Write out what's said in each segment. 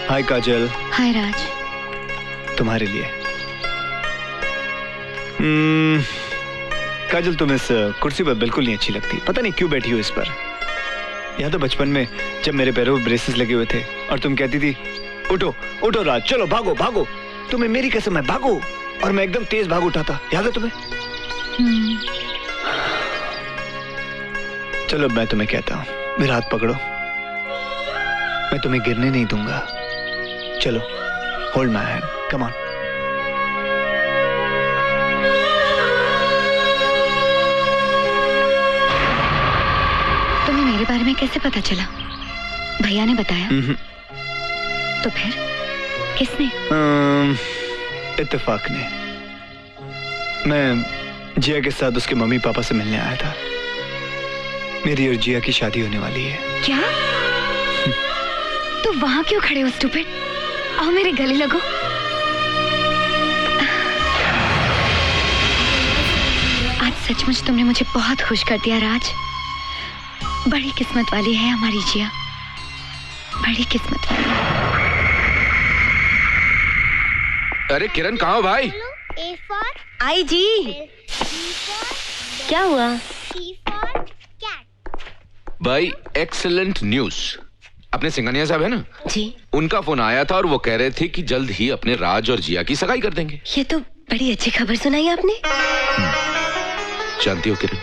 हाय काजल। हाय राज। तुम्हारे लिए। काजल तुम इस कुर्सी पर बिल्कुल नहीं अच्छी लगती, पता नहीं क्यों बैठी हो इस पर। यहाँ तो बचपन में जब मेरे पैरों में ब्रेसेस लगे हुए थे और तुम कहती थी उठो उठो राज, चलो भागो भागो, तुम्हें मेरी कसम है भागो, और मैं एकदम तेज भाग उठा था, याद है तुम्हें? चलो मैं तुम्हें कहता हूँ, मेरा हाथ पकड़ो, मैं तुम्हें गिरने नहीं दूंगा। चलो hold my hand, come on. तुम्हें मेरे बारे में कैसे पता चला? भैया ने बताया? तो फिर किसने? इत्तेफाक ने। मैं जिया के साथ उसके मम्मी पापा से मिलने आया था। मेरी और जिया की शादी होने वाली है। क्या? तो वहां क्यों खड़े हो स्टूपिड? आओ मेरे गले लगो। आज सचमुच तुमने मुझे बहुत खुश कर दिया राज। बड़ी किस्मत वाली है हमारी जिया, बड़ी किस्मत वाली। अरे किरण कहाँ हो भाई? आई जी। क्या हुआ? भाई एक्सीलेंट न्यूज। अपने सिंघानिया साहब है ना जी, उनका फोन आया था और वो कह रहे थे कि जल्द ही अपने राज और जिया की सगाई कर देंगे। ये तो बड़ी अच्छी खबर सुनाई आपने। जानती हो किरण,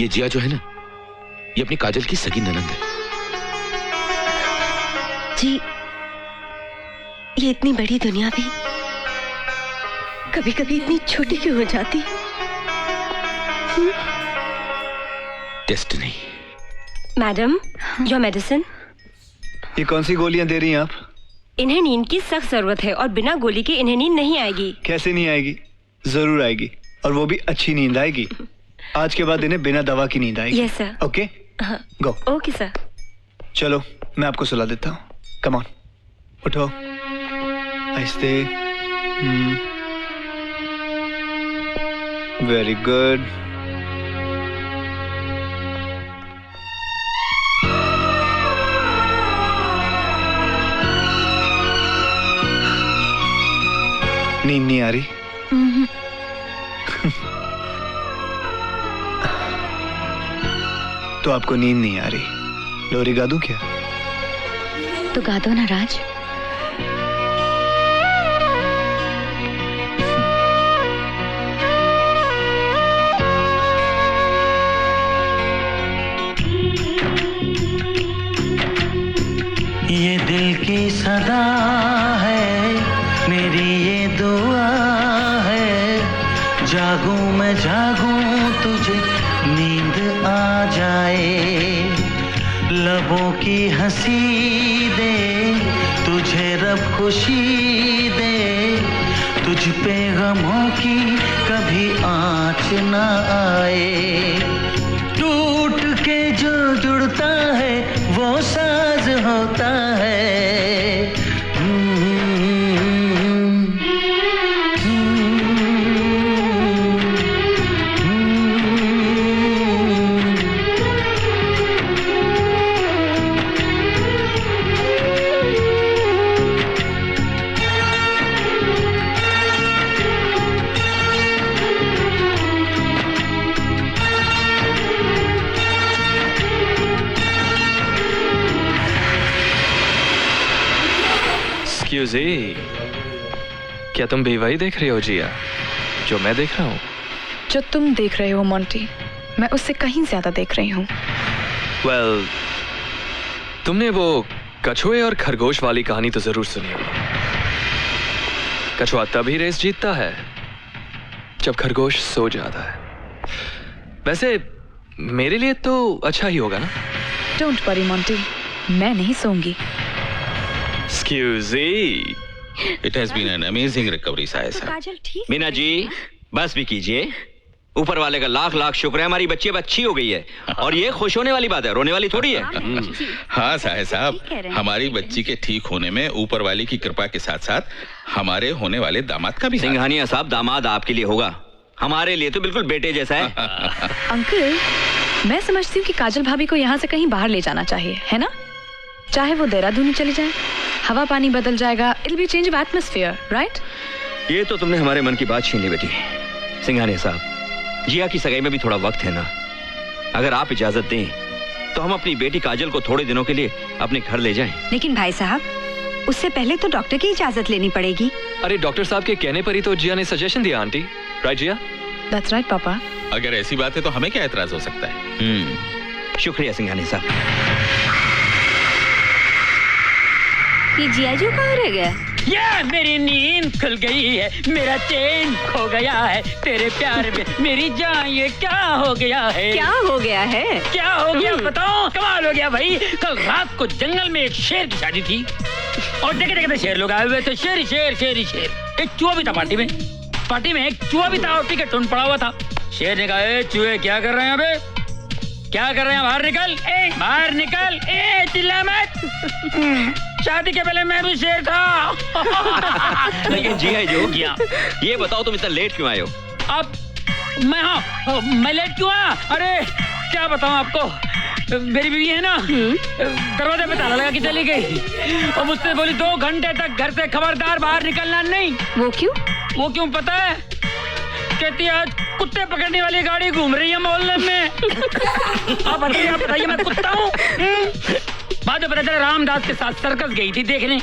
ये जिया जो है ना, ये अपनी काजल की सगी ननंद है। जी, ये इतनी बड़ी दुनिया भी कभी कभी इतनी छोटी क्यों हो जाती? डेस्टिनी। Madam, your medicine. ये कौन सी गोलियां दे रही हैं आप? इन्हें नींद की सख्त जरूरत है और बिना गोली के इन्हें नींद नहीं आएगी। कैसे नहीं आएगी? जरूर आएगी, और वो भी अच्छी नींद आएगी। आज के बाद इन्हें बिना दवा की नींद आएगी। Yes sir. Okay go. Okay sir. चलो मैं आपको सुला देता हूँ, कम ऑन, उठो आहिस्ते। Very good. नींद नहीं आ रही? तो आपको नींद नहीं आ रही, लोरी गा दूं क्या? तो गा दो ना राज। ये दिल की सदा है, मेरी ये दुआ है, जागूं मैं जागूं तुझे नींद आ जाए, लबों की हंसी दे तुझे रब खुशी दे, तुझ पे गमों की कभी आँच ना आए, टूट के जो जुड़ता है वो साज होता है। क्या तुम भी वही देख रही हो जिया जो मैं देख रहा हूँ? जो तुम देख रहे हो मोंटी, मैं उससे कहीं ज्यादा देख रही हूँ। Well, तुमने वो कछुए और खरगोश वाली कहानी तो जरूर सुनी होगी। कछुआ तभी रेस जीतता है जब खरगोश सो जाता है। वैसे मेरे लिए तो अच्छा ही होगा ना? डोंट वरी मोंटी, मैं नहीं सोऊंगी। Excuse It has been an amazing recovery, Sahib. काजल ठीक। मीना जी बस भी कीजिए, ऊपर वाले का लाख लाख शुक्र है, हमारी बच्ची अब अच्छी हो गई है, और ये खुश होने वाली बात है, रोने वाली थोड़ी है। हाँ साहब, हमारी बच्ची के ठीक होने में ऊपर वाले की कृपा के साथ साथ हमारे होने वाले दामाद का भी। सिंघानिया साहब, दामाद आपके लिए होगा, हमारे लिए तो बिल्कुल बेटे जैसा है। अंकल, मैं समझती हूँ कि काजल भाभी को यहाँ से कहीं बाहर ले जाना चाहिए, है ना? चाहे वो देहरादून चली जाए। हवा पानी बदल जाएगा. It'll be change of atmosphere, right? ये तो तुमने हमारे मन की बात छीन ली बेटी. सिंघानिया साहब, जिया की सगाई में भी थोड़ा वक्त है ना. अगर आप इजाजत दें तो हम अपनी बेटी काजल को थोड़े दिनों के लिए अपने घर ले जाएं. लेकिन भाई साहब, उससे पहले तो डॉक्टर की इजाजत लेनी पड़ेगी. अरे डॉक्टर साहब के कहने पर ही तो जिया ने सजेशन दिया aunty. Right Jiya? That's right, पापा. अगर ऐसी बात है तो हमें क्या एतराज हो सकता है? शुक्रिया सिंघानिया साहब. ये जियाजू कहाँ रह गया? ये मेरी नींद खुल गई है, मेरा चैन खो गया है, तेरे प्यार में मेरी जान. ये क्या हो गया है? क्या हो गया है? क्या हो गया बताओ? कमाल हो गया भाई. कल रात को जंगल में एक शेर की शादी थी और देखे देखे शेर लोग आए हुए थे. शेर ही शेर, शेर ही शेर. एक चूहा भी था पार्टी में एक चूहा भी था और टिकट टून पड़ा हुआ था. शेर ने कहा, ए चूहे क्या कर रहे हैं अबे? क्या कर रहे हैं? बाहर निकल, बाहर निकल. चिल्ला मत. शादी के पहले मैं भी शेर था. लेकिन जिया जो किया, ये बताओ तुम इतना लेट क्यों आए हो? अब मैं लेट क्यों आया? अरे क्या बताऊं आपको, मेरी बीवी है ना, दरवाजे पे ताला लगा के चली गई और मुझसे बोली 2 घंटे तक घर से खबरदार बाहर निकलना नहीं. वो क्यों? वो क्यों पता है? कहती आज कुत्ते पकड़ने वाली गाड़ी घूम रही है मोहल्ले में. आप बताइए मैं कुत्ता हूँ? बाद में पता चला रामदास के साथ सर्कस गई थी देखने.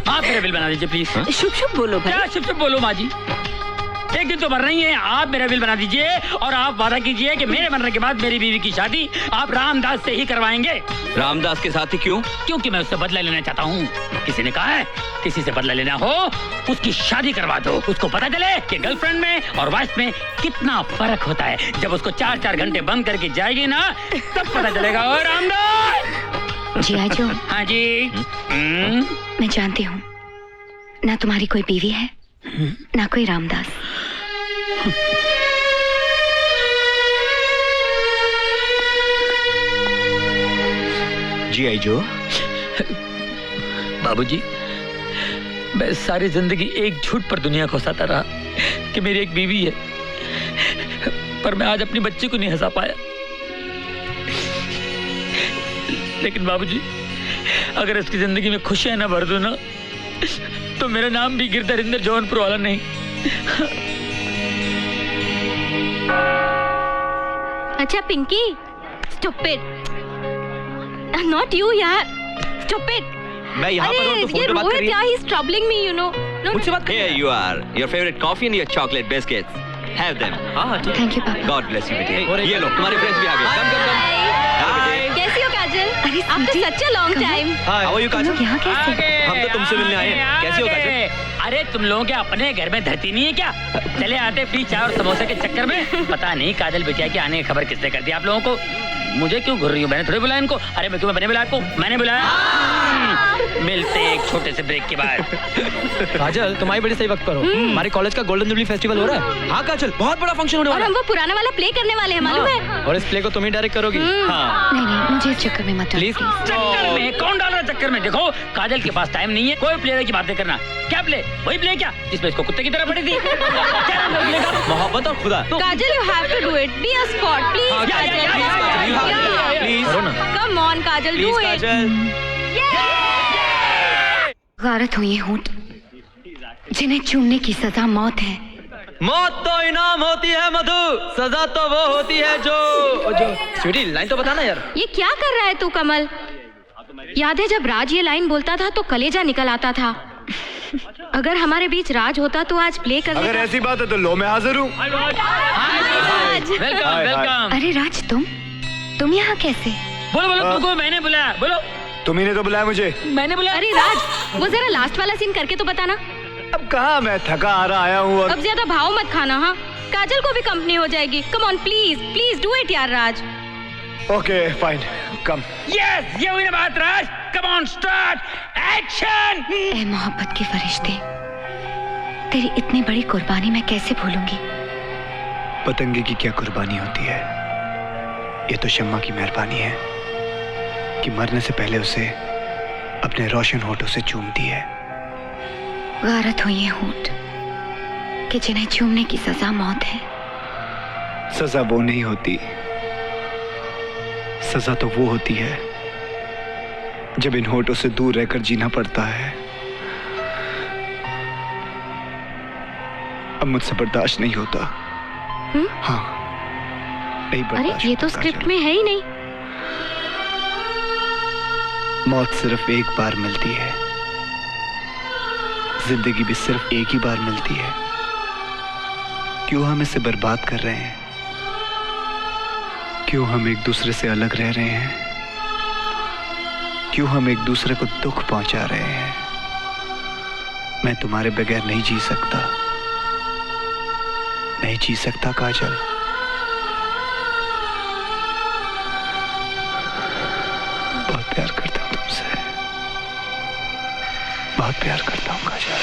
आप मेरा बिल बना दीजिए प्लीज. शुभ शुभ बोलो भाई. क्या शुभ शुभ बोलो माँ जी? एक दिन तो मर रही है, आप मेरा बिल बना दीजिए और आप वादा कीजिए कि मेरे मरने के बाद मेरी बीवी की शादी आप रामदास से ही करवाएंगे. रामदास के साथ ही क्यों? क्योंकि मैं उससे बदला लेना चाहता हूँ. किसी ने कहा है किसी से बदला लेना हो उसकी शादी करवा दो. उसको पता चले कि गर्लफ्रेंड में और वाइफ में कितना फर्क होता है. जब उसको 4-4 घंटे बंद करके जाएगी ना तब पता चलेगा. और रामदास. जियाजू. हाँ जी. मैं जानती हूँ ना तुम्हारी कोई बीवी है ना कोई रामदास. जी आई जो. बाबूजी, मैं सारी जिंदगी एक झूठ पर दुनिया को हंसाता रहा कि मेरी एक बीवी है, पर मैं आज अपनी बच्ची को नहीं हंसा पाया. लेकिन बाबूजी, अगर इसकी जिंदगी में खुशियां ना भर दूं ना तो मेरा नाम भी गिरधरिंदर जौनपुर वाला नहीं. अच्छा पिंकी, स्टूपिड. नॉट यू यार, स्टूपिड. मैं यहाँ पर हूँ तो फोन पे बात कर रही है. he is troubling me, you know. मुझसे बात. Here you are, your favorite coffee and your chocolate biscuits. Have them. हाँ ठीक. थैंक यू पापा. God bless you बेटे. ये लो तुम्हारे फ्रेंड्स भी आ गए. कम. कैसी हो काजल? अरे after such a long time. How are you तुम लोग काजल? यहाँ कैसे? हम तो तुमसे मिलने आए हैं. कैसी हो काजल? अरे तुम लोगों के अपने घर में धरती नहीं है क्या? चले आते फ्री चाय और समोसे के चक्कर में. पता नहीं काजल बिटिया की आने की खबर किसने कर दी आप लोगों को. मुझे क्यों घूर रही हूँ? मैंने थोड़ी बुलाया इनको. अरे मैं क्यों, मैंने बुलाया आपको? मैंने बुलाया. मिलते एक छोटे से ब्रेक के बाद. काजल तुम्हारी बड़ी सही वक्त पर हो. हमारे कॉलेज का गोल्डन जुबली फेस्टिवल हो रहा है. हाँ काजल, बहुत बड़ा फंक्शन होने और वाला हम वो पुराना वाला प्ले करने वाले हैं, मालूम है? है. और इस प्ले को तुम ही डायरेक्ट करोगी. हाँ नहीं नहीं, मुझे इस चक्कर में मत डालो, प्लीज. चक्कर में कौन डाल रहा है? चक्कर में देखो काजल के पास टाइम नहीं है कोई प्ले की बातें करना. क्या प्ले? वही प्ले क्या जिसमें इसको कुत्ते की तरह पड़ी थी? क्या नाम है प्ले का? मोहब्बत और खुदा. काजल, you have to do it. Be a sport, please. Kajal, please. come on, Kajal, do it. गारत हुई होंठ जिन्हें चूमने की सजा मौत है. मौत तो इनाम होती है मधु, सजा तो वो होती है जो स्वीटी लाइन तो बताना यार. ये क्या कर रहा है तू कमल? याद है जब राज ये लाइन बोलता था तो कलेजा निकल आता था. अगर हमारे बीच राज होता तो आज प्ले कर अगर ऐसी बात है तो लो मैं हाजिर हूँ. Welcome welcome. अरे राज, तुम यहाँ कैसे? बोलो बोलो, तुमको मैंने बुलाया. बोलो. तुम्ही ने तो बुलाया मुझे. मैंने बुलाया. अरे राज, वो जरा लास्ट वाला सीन करके तो बताना. अब कहाँ, मैं थका आ रहा आया हूँ. और अब ज्यादा भाव मत खाना. हाँ, काजल को भी कंपनी हो जाएगी. Come on please, please do it यार Raj. Okay fine, come. Yes, ये हुई ना बात Raj. Come on, start action. ए मोहब्बत के फरिश्ते, तेरी इतनी बड़ी कुर्बानी मैं कैसे भूलूंगी? पतंगे की क्या कुर्बानी होती है, ये तो शम्मा की मेहरबानी है कि मरने से पहले उसे अपने रोशन होठों से चूमती है. गारत हुई है होंठ कि जिन्हें चूमने की सजा मौत है. सजा वो नहीं होती, सजा तो वो होती है जब इन होठों से दूर रहकर जीना पड़ता है। अब मुझसे बर्दाश्त नहीं होता। हाँ, नहीं अरे बर्दाश्त ये तो होता, स्क्रिप्ट काजल। में है ही नहीं। मौत सिर्फ एक बार मिलती है, जिंदगी भी सिर्फ एक ही बार मिलती है। क्यों हम इसे बर्बाद कर रहे हैं? क्यों हम एक दूसरे से अलग रह रहे हैं? क्यों हम एक दूसरे को दुख पहुंचा रहे हैं? मैं तुम्हारे बगैर नहीं जी सकता, नहीं जी सकता काजल। बहुत प्यार करता हूं तुमसे, बहुत प्यार करता हूं काजल।